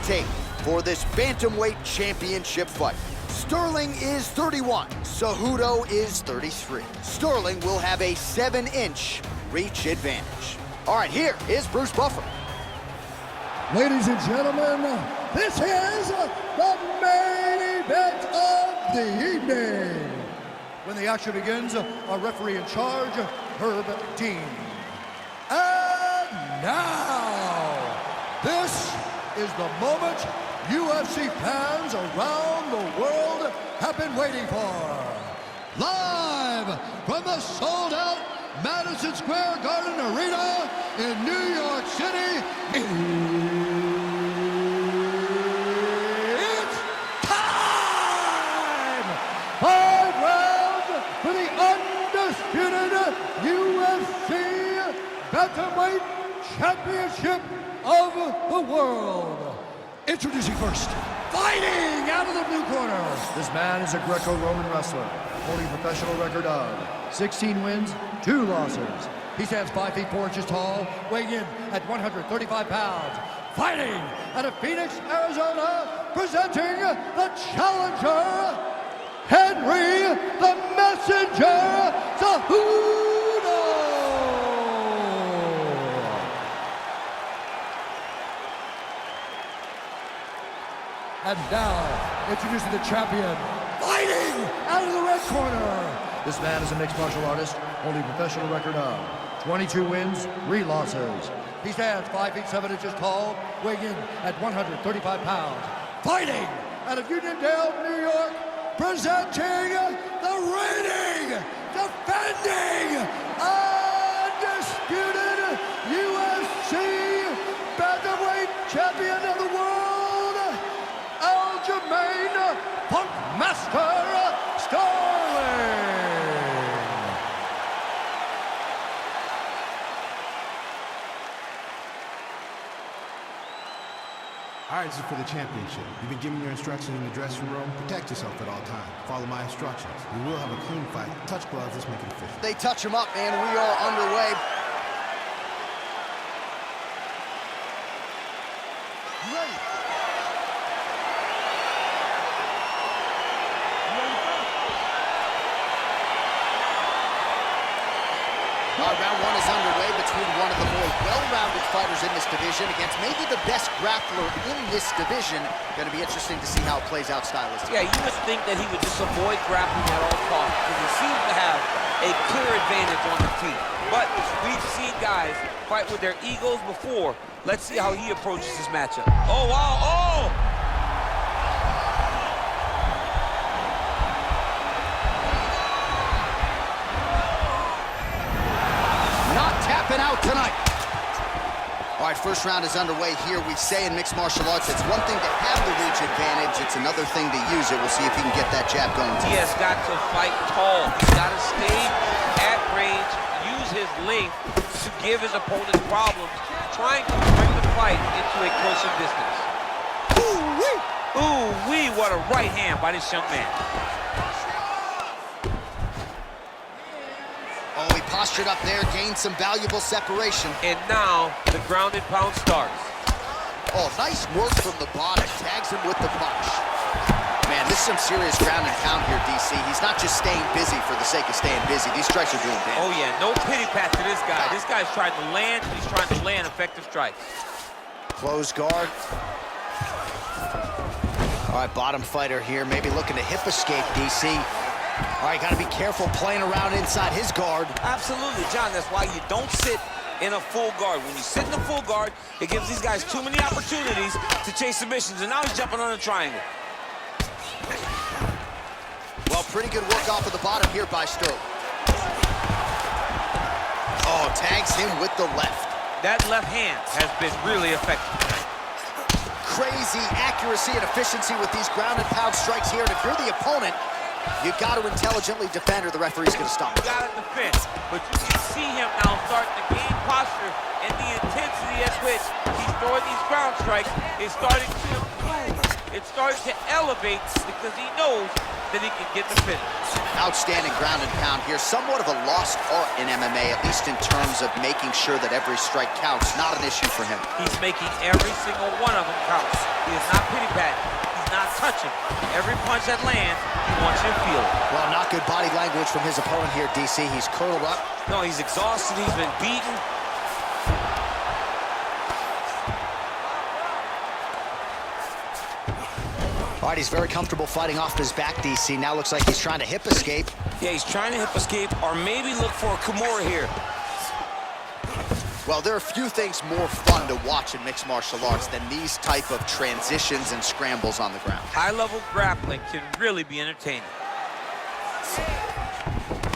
tape for this bantamweight championship fight. Sterling is 31, Cejudo is 33. Sterling will have a 7-inch reach advantage. All right, here is Bruce Buffer. Ladies and gentlemen, this is the main event of the evening. When the action begins, our referee in charge, Herb Dean. And now, this is the moment UFC fans around the world have been waiting for. Live from the sold-out Madison Square Garden Arena in New York City, it's time! 5 rounds for the undisputed UFC Bantamweight Championship of the World. Introducing first, fighting out of the blue corner. This man is a Greco-Roman wrestler, holding a professional record of 16 wins, 2 losses. He stands 5 feet 4 inches tall, weighing in at 135 pounds. Fighting out of Phoenix, Arizona, presenting the challenger, Henry the Messenger Cejudo. And now, introducing the champion, fighting out of the red corner. This man is a mixed martial artist, holding a professional record of 22 wins, 3 losses. He stands 5 feet 7 inches tall, weighing in at 135 pounds. Fighting out of Uniondale, New York, presenting the reigning, defending, undisputed UFC Bantamweight Champion of the World, Aljamain Funkmaster Sterling. All right, this is for the championship. You've been giving your instructions in the dressing room. Protect yourself at all times. Follow my instructions. We will have a clean fight. Touch gloves, let's make it official. They touch him up, and we are underway. Ready. Round 1 is underway between one of the more well-rounded fighters in this division against maybe the best grappler in this division. Going to be interesting to see how it plays out stylistically. Yeah, you would think that he would just avoid grappling at all costs because he seems to have a clear advantage on the feet. But we've seen guys fight with their egos before. Let's see how he approaches this matchup. Oh, wow, oh! Out tonight. All right, first round is underway here. We say in mixed martial arts, it's one thing to have the reach advantage. It's another thing to use it. We'll see if he can get that jab going. He has got to fight tall. He's got to stay at range, use his length to give his opponent problems, trying to bring the fight into a closer distance. Ooh-wee! Ooh-wee, what a right hand by this young man. Oh, he postured up there, gained some valuable separation. And now, the ground and pound starts. Oh, nice work from the bottom. Tags him with the punch. Man, this is some serious ground and pound here, DC. He's not just staying busy for the sake of staying busy. These strikes are doing damage. Oh, yeah, no pity pat to this guy. This guy's trying to land, he's trying to land effective strikes. Close guard. All right, bottom fighter here, maybe looking to hip escape, DC. All right, got to be careful playing around inside his guard. Absolutely, John. That's why you don't sit in a full guard. When you sit in a full guard, it gives these guys too many opportunities to chase submissions, and now he's jumping on a triangle. Well, pretty good work off of the bottom here by Sterling. Oh, tags him with the left. That left hand has been really effective tonight. Crazy accuracy and efficiency with these ground and pound strikes here, and if you're the opponent, you got to intelligently defend or the referee's going to stop. You got to defend, but you can see him now starting to gain posture, and the intensity at which he's throwing these ground strikes is starting to improve. It's starting to elevate because he knows that he can get the finish. Outstanding ground and pound here. Somewhat of a lost art in MMA, at least in terms of making sure that every strike counts. Not an issue for him. He's making every single one of them count. He is not pity-patting. He's not touching. Every punch that lands, he wants you to feel it. Well, not good body language from his opponent here, DC. He's curled up. No, he's exhausted. He's been beaten. All right, he's very comfortable fighting off his back, DC. Now looks like he's trying to hip escape. Yeah, he's trying to hip escape or maybe look for a Kimura here. Well, there are few things more fun to watch in mixed martial arts than these type of transitions and scrambles on the ground. High-level grappling can really be entertaining.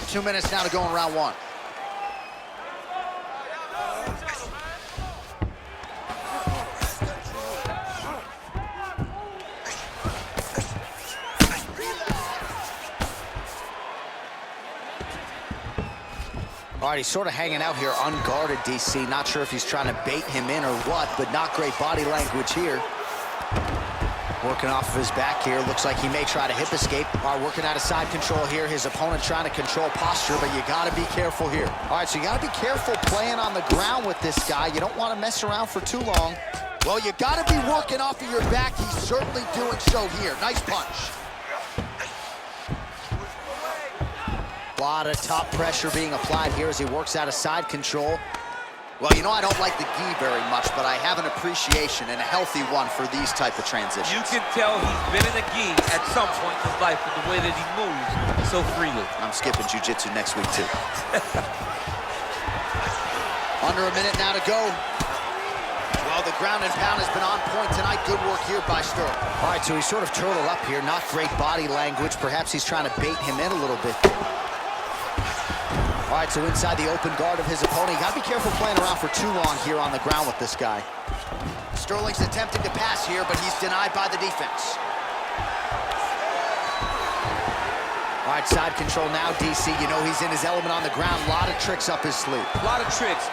2 minutes now to go in round one. All right, he's sort of hanging out here unguarded, DC. Not sure if he's trying to bait him in or what, but not great body language here. Working off of his back here. Looks like he may try to hip escape. All right, working out of side control here. His opponent trying to control posture, but you got to be careful here. All right, so you got to be careful playing on the ground with this guy. You don't want to mess around for too long. Well, you got to be working off of your back. He's certainly doing so here. Nice punch. A lot of top pressure being applied here as he works out of side control. Well, you know, I don't like the gi very much, but I have an appreciation and a healthy one for these type of transitions. You can tell he's been in a gi at some point in his life with the way that he moves so freely. I'm skipping jiu-jitsu next week, too. Under a minute now to go. Well, the ground and pound has been on point tonight. Good work here by Sterling. All right, so he's sort of turtled up here. Not great body language. Perhaps he's trying to bait him in a little bit. All right, so inside the open guard of his opponent. You got to be careful playing around for too long here on the ground with this guy. Sterling's attempting to pass here, but he's denied by the defense. All right, side control now, DC. You know he's in his element on the ground. A lot of tricks up his sleeve. A lot of tricks.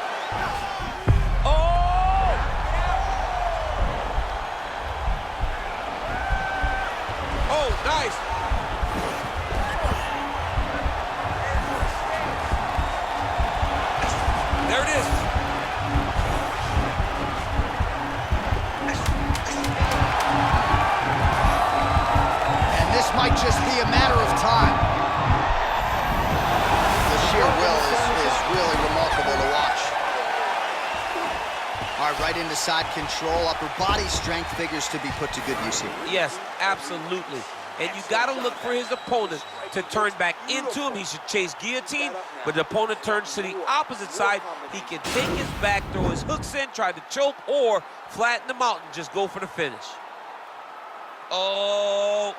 Oh, nice. There it is. And this might just be a matter of time. The sheer will is really remarkable to watch. All right, right into side control. Upper body strength figures to be put to good use here. Yes, absolutely. And you got to look for his opponent to turn back into him. He should chase guillotine, but the opponent turns to the opposite side. He can take his back, throw his hooks in, try to choke, or flatten him out and just go for the finish. Oh.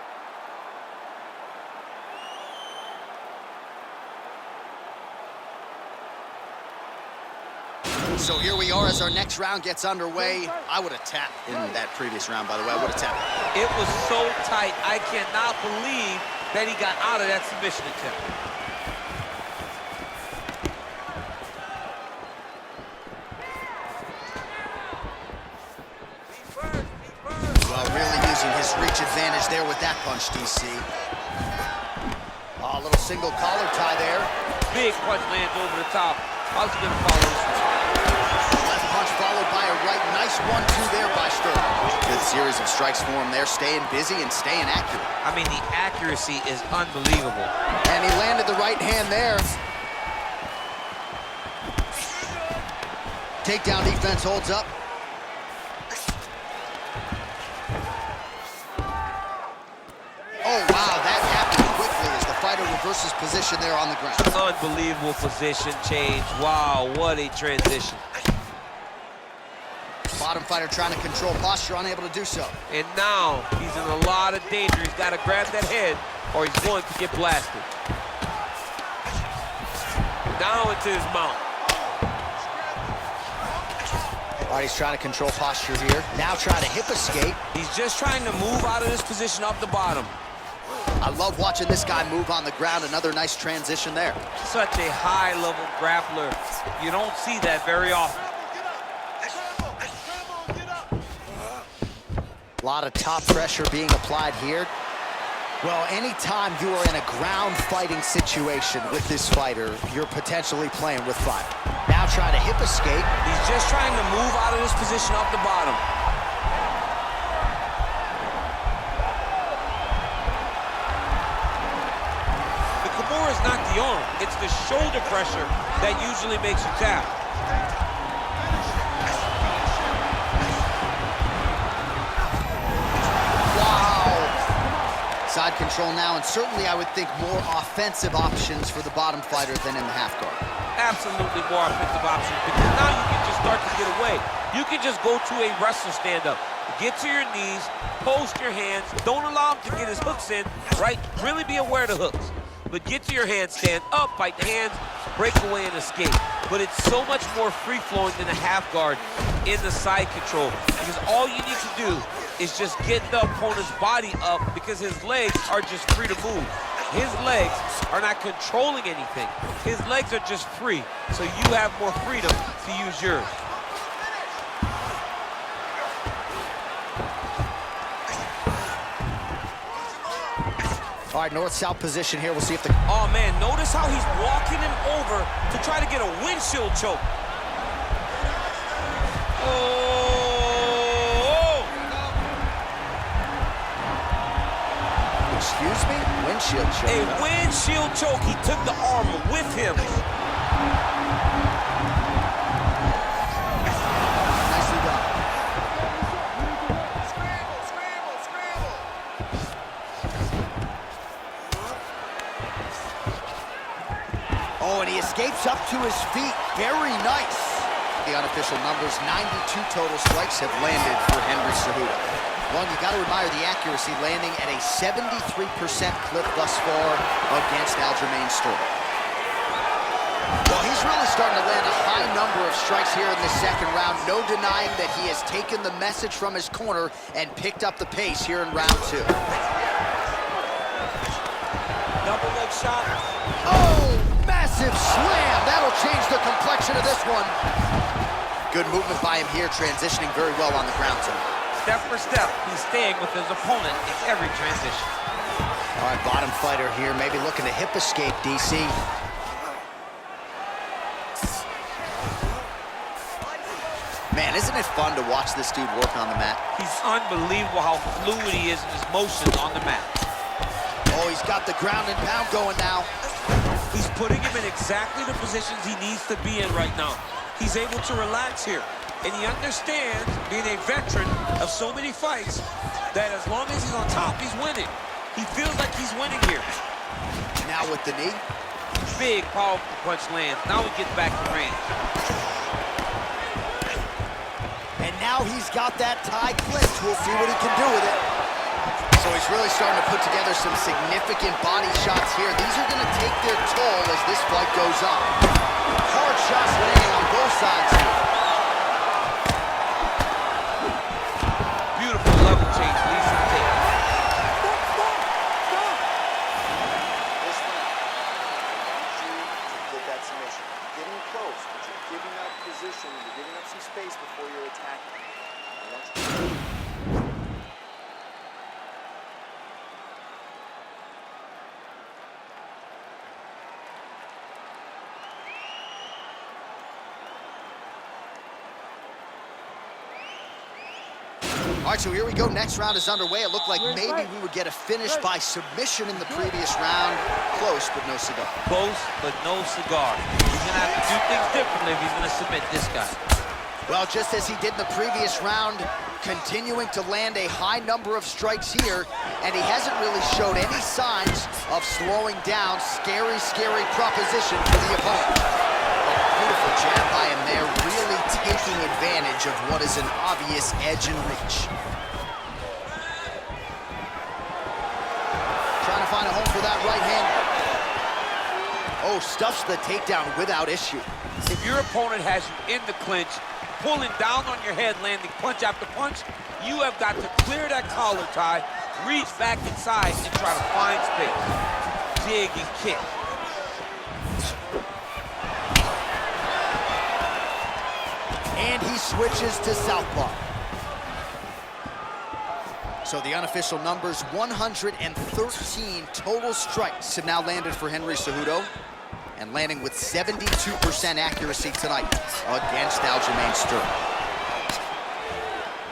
So here we are as our next round gets underway. I would have tapped in that previous round, by the way. I would have tapped. It was so tight. I cannot believe that he got out of that submission attempt. Well, really using his reach advantage there with that punch, DC. Oh, a little single collar tie there. Big punch lands over the top. How's he gonna follow this one? Left punch followed by a right. Nice 1-2 there by Sterling. Good series of strikes for him there, staying busy and staying accurate. I mean, the accuracy is unbelievable. And he landed the right hand there. Takedown defense holds up. Oh, wow, that happened quickly as the fighter reverses position there on the ground. Unbelievable position change. Wow, what a transition. Bottom fighter trying to control posture, unable to do so. And now he's in a lot of danger. He's got to grab that head or he's going to get blasted. Now into his mount. All right, he's trying to control posture here. Now trying to hip escape. He's just trying to move out of this position off the bottom. I love watching this guy move on the ground. Another nice transition there. Such a high-level grappler. You don't see that very often. A lot of top pressure being applied here. Well, anytime you are in a ground fighting situation with this fighter, you're potentially playing with fire. Now trying to hip escape. He's just trying to move out of this position off the bottom. The Kimura is not the arm. It's the shoulder pressure that usually makes you tap. Side control now, and certainly I would think more offensive options for the bottom fighter than in the half guard. Absolutely more offensive options, because now you can just start to get away. You can just go to a wrestle stand-up. Get to your knees, post your hands, don't allow him to get his hooks in, right? Really be aware of the hooks. But get to your hands, stand up, fight the hands, break away and escape. But it's so much more free-flowing than a half guard in the side control, because all you need to do is just get the opponent's body up, because his legs are just free to move. His legs are not controlling anything. His legs are just free, so you have more freedom to use yours. All right, north-south position here. We'll see if the... Oh, man, notice how he's walking him over to try to get a windshield choke. Excuse me? Windshield choke. A windshield choke. He took the arm with him. Nicely done. Oh, and he escapes up to his feet. Very nice. The unofficial numbers, 92 total strikes have landed for Henry Cejudo. One, you got to admire the accuracy, landing at a 73% clip thus far against Aljamain Sterling. Well, he's really starting to land a high number of strikes here in the second round. No denying that he has taken the message from his corner and picked up the pace here in round two. Double leg shot. Oh, massive slam. That'll change the complexion of this one. Good movement by him here, transitioning very well on the ground tonight. Step for step, he's staying with his opponent in every transition. All right, bottom fighter here, maybe looking to hip escape, DC. Man, isn't it fun to watch this dude work on the mat? He's unbelievable how fluid he is in his motions on the mat. Oh, he's got the ground and pound going now. He's putting him in exactly the positions he needs to be in right now. He's able to relax here. And he understands, being a veteran of so many fights, that as long as he's on top, he's winning. He feels like he's winning here. Now with the knee. Big, powerful punch lands. Now he gets back to range. And now he's got that tie clipped. We'll see what he can do with it. So he's really starting to put together some significant body shots here. These are going to take their toll as this fight goes on. Hard shots landing on both sides here. Level change leads to the tape. This round, I want you to get that submission. Getting close, but you're giving up position, you're giving up some space before you're attacking. I want you to... All right, so here we go. Next round is underway. It looked like maybe we would get a finish by submission in the previous round. Close, but no cigar. Close, but no cigar. He's going to have to do things differently if he's going to submit this guy. Well, just as he did in the previous round, continuing to land a high number of strikes here, and he hasn't really showed any signs of slowing down. Scary, scary proposition for the opponent. Beautiful jab by him there, really taking advantage of what is an obvious edge and reach. Trying to find a home for that right hand. Oh, stuffs the takedown without issue. If your opponent has you in the clinch, pulling down on your head, landing punch after punch, you have got to clear that collar tie, reach back inside, and try to find space. Dig and kick. And he switches to southpaw. So the unofficial numbers, 113 total strikes have now landed for Henry Cejudo, and landing with 72% accuracy tonight against Aljamain Sterling.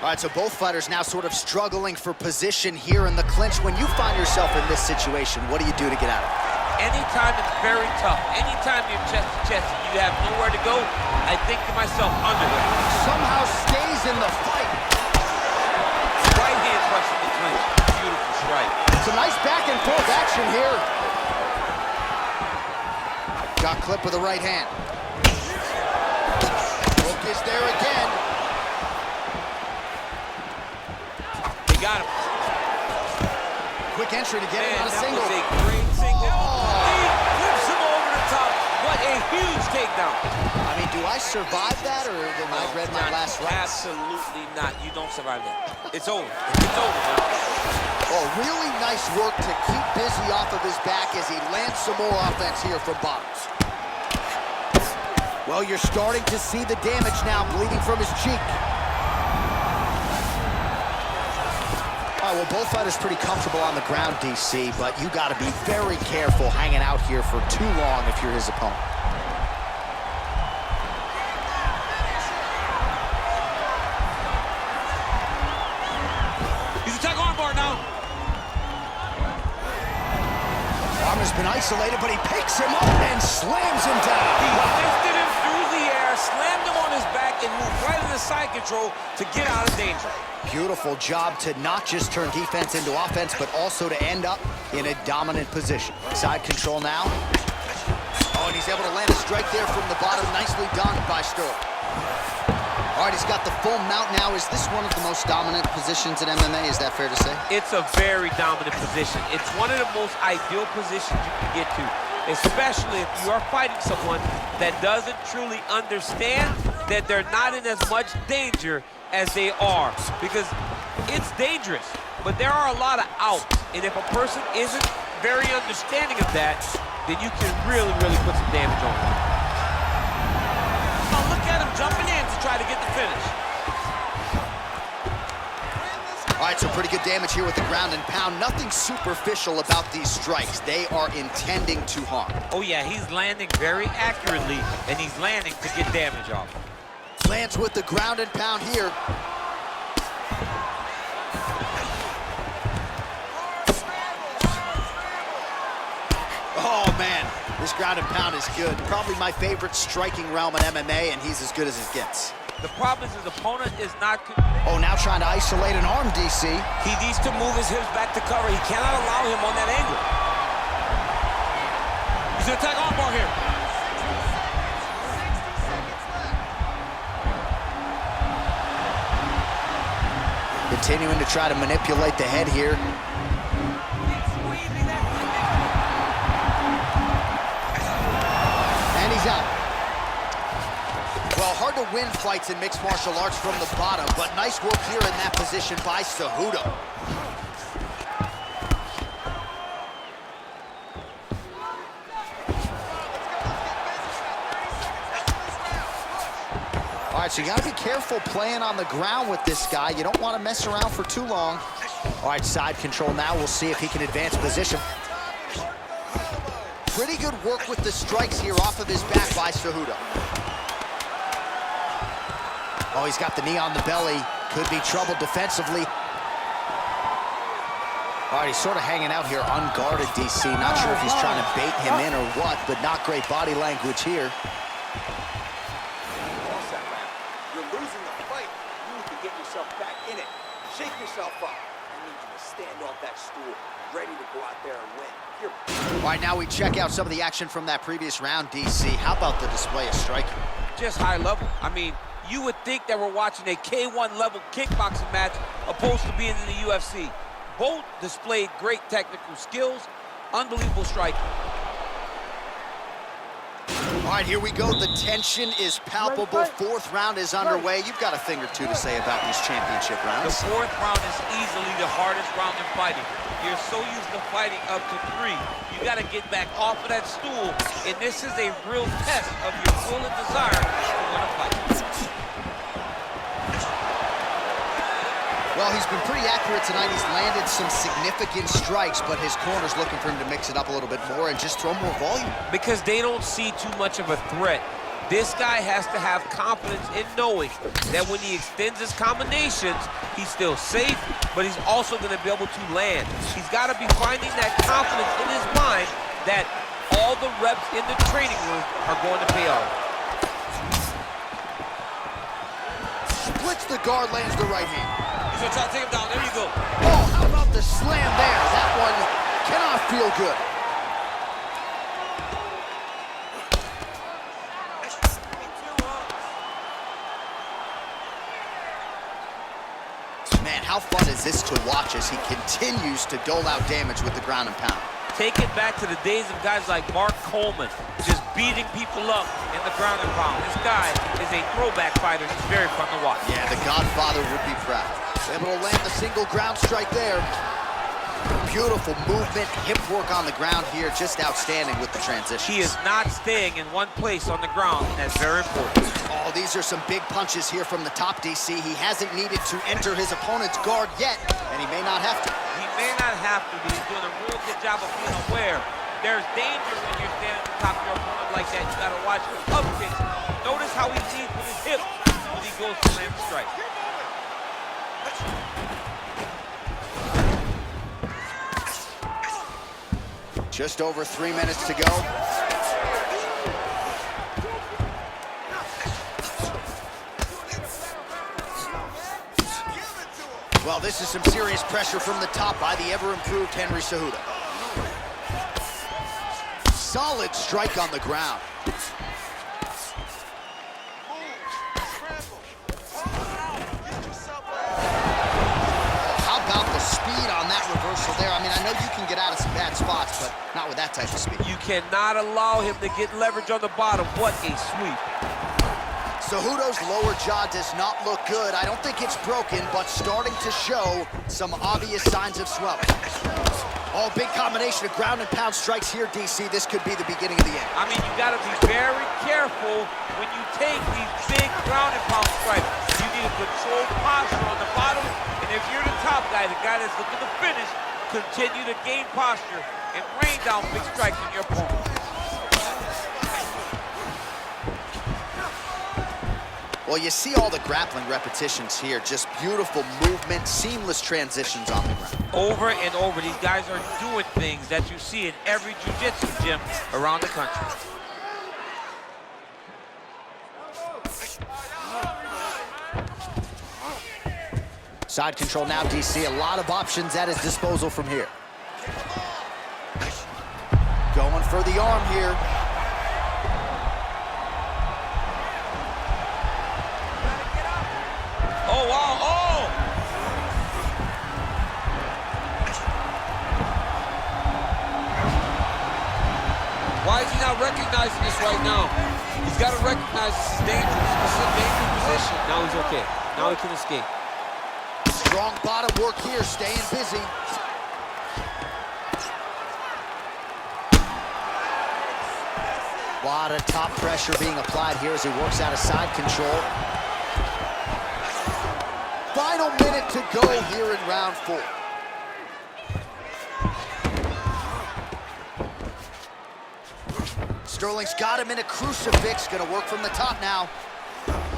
All right, so both fighters now sort of struggling for position here in the clinch. When you find yourself in this situation, what do you do to get out of it? Anytime it's very tough, anytime you're chest to chest and you have nowhere to go, I think to myself, underhook. Somehow stays in the fight. Right hand crushing the clinch. Beautiful strike. Some nice back and forth action here. Got clipped with the right hand. Hook is there again. He got him. Quick entry to get him on a that single. was a great single. He flips him over the top. What a huge takedown. I mean, do I survive that, or am I read my last right? Absolutely not. You don't survive that. It's over. It's over, man. Oh, really nice work to keep busy off of his back as he lands some more offense here from Bottoms. Well, you're starting to see the damage now, bleeding from his cheek. All right, well, both fighters pretty comfortable on the ground, DC, but you got to be very careful hanging out here for too long if you're his opponent. He's attacking armbar now. Arm has been isolated, but he picks him up and slams him down. He lifted him through the air, slammed him on his back, and moved right into side control to get out of danger. Beautiful job to not just turn defense into offense, but also to end up in a dominant position. Side control now. Oh, and he's able to land a strike there from the bottom. Nicely done by Sterling. All right, he's got the full mount now. Is this one of the most dominant positions in MMA? Is that fair to say? It's a very dominant position. It's one of the most ideal positions you can get to, especially if you are fighting someone that doesn't truly understand that they're not in as much danger as they are, because it's dangerous, but there are a lot of outs, and if a person isn't very understanding of that, then you can really put some damage on them. Oh, look at him jumping in to try to get the finish. All right, so pretty good damage here with the ground and pound. Nothing superficial about these strikes. They are intending to harm. Oh yeah, he's landing very accurately, and he's landing to get damage off. Lands with the ground and pound here. Oh, man, this ground and pound is good. Probably my favorite striking realm in MMA, and he's as good as it gets. The problem is his opponent is not... Oh, now trying to isolate an arm, DC. He needs to move his hips back to cover. He cannot allow him on that angle. He's gonna attack armbar here. Continuing to try to manipulate the head here. And he's out. Well, hard to win fights in mixed martial arts from the bottom, but nice work here in that position by Cejudo. All right, so you got to be careful playing on the ground with this guy. You don't want to mess around for too long. All right, side control now. We'll see if he can advance position. Pretty good work with the strikes here off of his back by Cejudo. Oh, he's got the knee on the belly. Could be trouble defensively. All right, he's sort of hanging out here unguarded, DC. Not sure if he's trying to bait him in or what, but not great body language here. Back in it. Shake yourself up. I need you to stand off that stool, ready to go out there and win. All right, now we check out some of the action from that previous round, DC. How about the display of striking? Just high level. I mean, you would think that we're watching a K1 level kickboxing match opposed to being in the UFC. Both displayed great technical skills, unbelievable striking. All right, here we go. The tension is palpable. Fourth round is underway. You've got a thing or two to say about these championship rounds. The fourth round is easily the hardest round in fighting. You're so used to fighting up to 3. You got to get back off of that stool, and this is a real test of your will and desire to win a fight. Well, he's been pretty accurate tonight. He's landed some significant strikes, but his corner's looking for him to mix it up a little bit more and just throw more volume. Because they don't see too much of a threat. This guy has to have confidence in knowing that when he extends his combinations, he's still safe, but he's also going to be able to land. He's got to be finding that confidence in his mind that all the reps in the training room are going to pay off. Splits the guard, lands the right hand. He's going to try to take him down. There you go. Oh, how about the slam there? That one cannot feel good. Man, how fun is this to watch as he continues to dole out damage with the ground and pound? Take it back to the days of guys like Mark Coleman, just beating people up in the ground and pound. This guy is a throwback fighter. He's very fun to watch. Yeah, the Godfather would be proud. Able to land the single ground strike there. Beautiful movement, hip work on the ground here, just outstanding with the transition. He is not staying in one place on the ground, and that's very important. Oh, these are some big punches here from the top, DC. He hasn't needed to enter his opponent's guard yet, and he may not have to. He may not have to, but he's doing a real good job of being aware. There's danger when you're standing on top of your opponent like that. You gotta watch your up kicks. Notice how he leads with his hips when he goes to land the strike. Just over 3 minutes to go. Well, this is some serious pressure from the top by the ever-improved Henry Cejudo. Solid strike on the ground. How about the speed on that reversal there? I mean, I know you can get out of some bad spots, but not with that type of speed. You cannot allow him to get leverage on the bottom. What a sweep. Cejudo's lower jaw does not look good. I don't think it's broken, but starting to show some obvious signs of swelling. Oh, big combination of ground and pound strikes here, DC. This could be the beginning of the end. I mean, you got to be very careful when you take these big ground and pound strikes. You need a controlled posture on the bottom, and if you're the top guy, the guy that's looking to finish, continue to gain posture and rain down big strikes on your opponent. Well, you see all the grappling repetitions here. Just beautiful movement, seamless transitions on the ground. Over and over, these guys are doing things that you see in every jiu-jitsu gym around the country. Side control now, DC. A lot of options at his disposal from here. Going for the arm here. Oh, wow, oh! Why is he not recognizing this right now? He's got to recognize this is dangerous. This is a dangerous position. Now he's okay. Now he can escape. Strong bottom work here, staying busy. A lot of top pressure being applied here as he works out of side control. Final minute to go here in round 4. Sterling's got him in a crucifix, gonna work from the top now.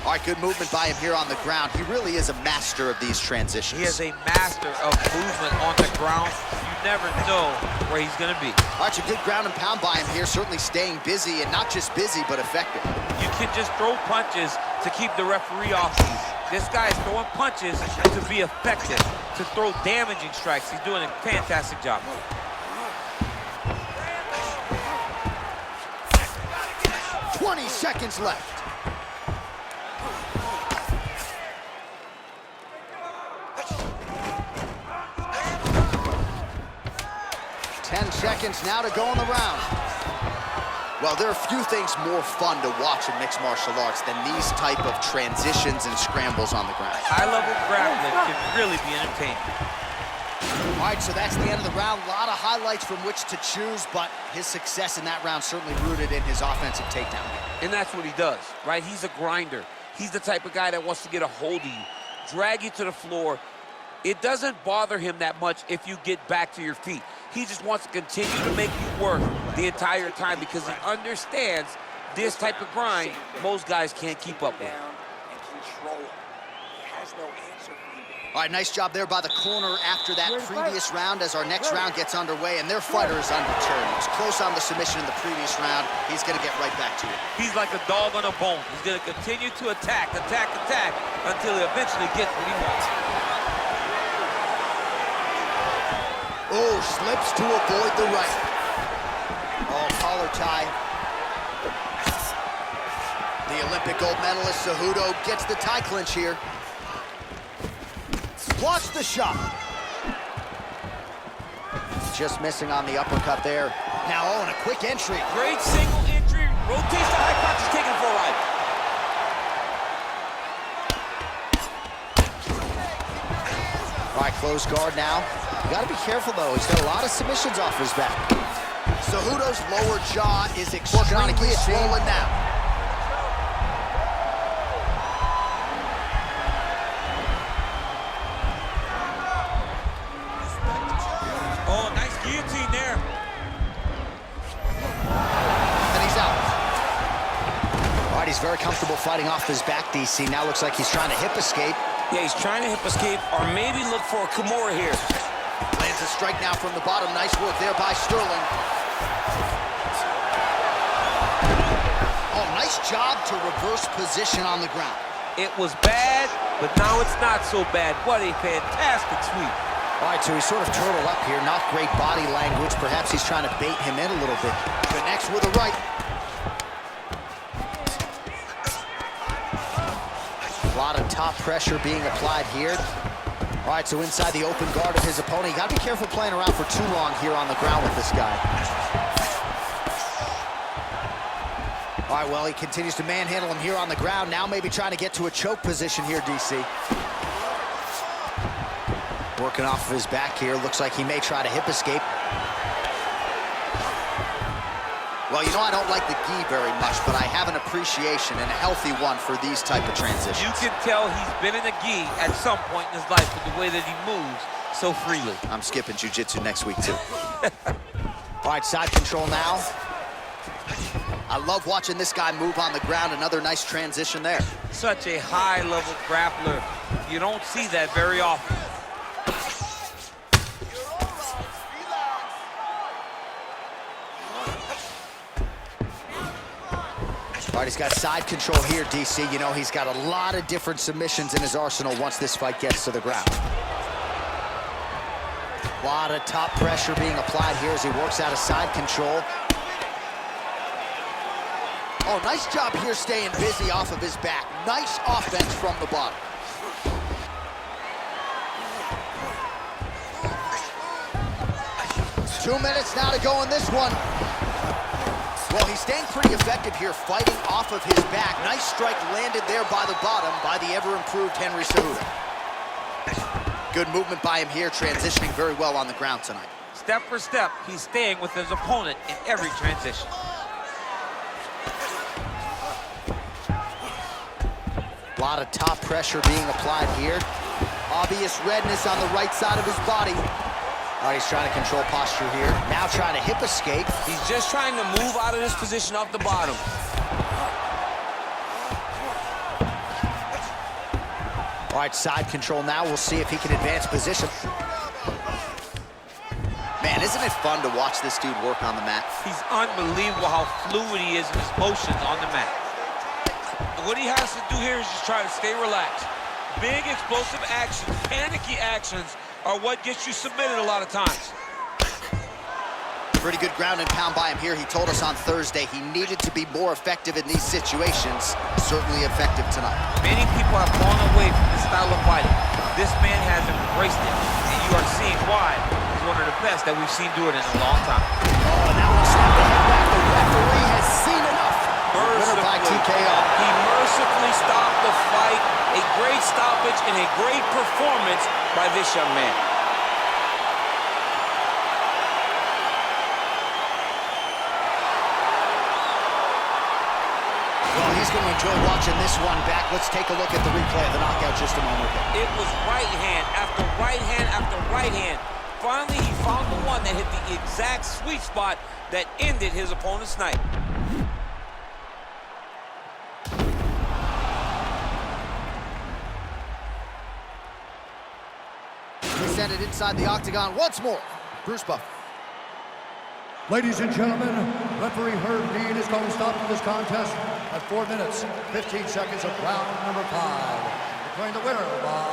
All right, good movement by him here on the ground. He really is a master of these transitions. He is a master of movement on the ground. You never know where he's gonna be. All right, a good ground and pound by him here, certainly staying busy, and not just busy, but effective. You can just throw punches to keep the referee off these. This guy is throwing punches to be effective, to throw damaging strikes. He's doing a fantastic job. "20 seconds left. Ten seconds now to go in the round. Well, there are few things more fun to watch in mixed martial arts than these type of transitions and scrambles on the ground. High-level grappling can really be entertaining. All right, so that's the end of the round. A lot of highlights from which to choose, but his success in that round certainly rooted in his offensive takedown. And that's what he does, right? He's a grinder. He's the type of guy that wants to get a hold of you, drag you to the floor, It doesn't bother him that much if you get back to your feet. He just wants to continue to make you work the entire time because he understands this type of grind most guys can't keep up with. And control him. He has no answer for you. All right, nice job there by the corner after that previous round as our next round gets underway, and their fighter is undeterred. He was close on the submission in the previous round. He's going to get right back to it. He's like a dog on a bone. He's going to continue to attack until he eventually gets what he wants. Oh, slips to avoid the right. Oh, collar tie. The Olympic gold medalist Cejudo gets the tie clinch here. Blocks the shot. Just missing on the uppercut there. Now, oh, and a quick entry. Great single entry. Rotates the high crotch, is taking it for a ride. All right, close guard now. You got to be careful, though. He's got a lot of submissions off his back. Cejudo's lower jaw is extremely swollen now. Oh, nice guillotine there. And he's out. All right, he's very comfortable fighting off his back, DC. Now looks like he's trying to hip escape. Yeah, he's trying to hip escape or maybe look for a Kimura here. Lands a strike now from the bottom. Nice work there by Sterling. Oh, nice job to reverse position on the ground. It was bad, but now it's not so bad. What a fantastic sweep. All right, so he's sort of turtled up here. Not great body language. Perhaps he's trying to bait him in a little bit. Connects with a right. A lot of top pressure being applied here. All right, so inside the open guard of his opponent. You got to be careful playing around for too long here on the ground with this guy. All right, well, he continues to manhandle him here on the ground. Now maybe trying to get to a choke position here, DC. Working off of his back here. Looks like he may try to hip escape. Well, you know I don't like the gi very much, but I have an appreciation and a healthy one for these type of transitions. You can tell he's been in a gi at some point in his life with the way that he moves so freely. I'm skipping jiu-jitsu next week, too. All right, side control now. I love watching this guy move on the ground. Another nice transition there. Such a high-level grappler. You don't see that very often. All right, he's got side control here, DC. You know, he's got a lot of different submissions in his arsenal once this fight gets to the ground. A lot of top pressure being applied here as he works out of side control. Oh, nice job here staying busy off of his back. Nice offense from the bottom. Two minutes now to go in this one. Well, he's staying pretty effective here, fighting off of his back. Nice strike landed there by the bottom by the ever-improved Henry Cejudo. Good movement by him here, transitioning very well on the ground tonight. Step for step, he's staying with his opponent in every transition. A lot of top pressure being applied here. Obvious redness on the right side of his body. All right, he's trying to control posture here. Now trying to hip escape. He's just trying to move out of this position off the bottom. All right, side control now. We'll see if he can advance position. Man, isn't it fun to watch this dude work on the mat? He's unbelievable how fluid he is in his motions on the mat. What he has to do here is just try to stay relaxed. Big, explosive actions, panicky actions are what gets you submitted a lot of times. Pretty good ground and pound by him here. He told us on Thursday he needed to be more effective in these situations. Certainly effective tonight. Many people have gone away from this style of fighting. This man has embraced it, and you are seeing why he's one of the best that we've seen do it in a long time. Oh, now we'll snap the head back. The referee has seen enough. Winner by TKO. He mercifully stopped the fight. A great stoppage and a great performance by this young man. Well, he's going to enjoyed watching this one back. Let's take a look at the replay of the knockout just a moment ago. It was right hand after right hand after right hand. Finally, he found the one that hit the exact sweet spot that ended his opponent's night. He sent it inside the octagon once more. Bruce Buffer. Ladies and gentlemen, referee Herb Dean is going to stop this contest at 4 minutes, 15 seconds of round number 5. Declaring the winner by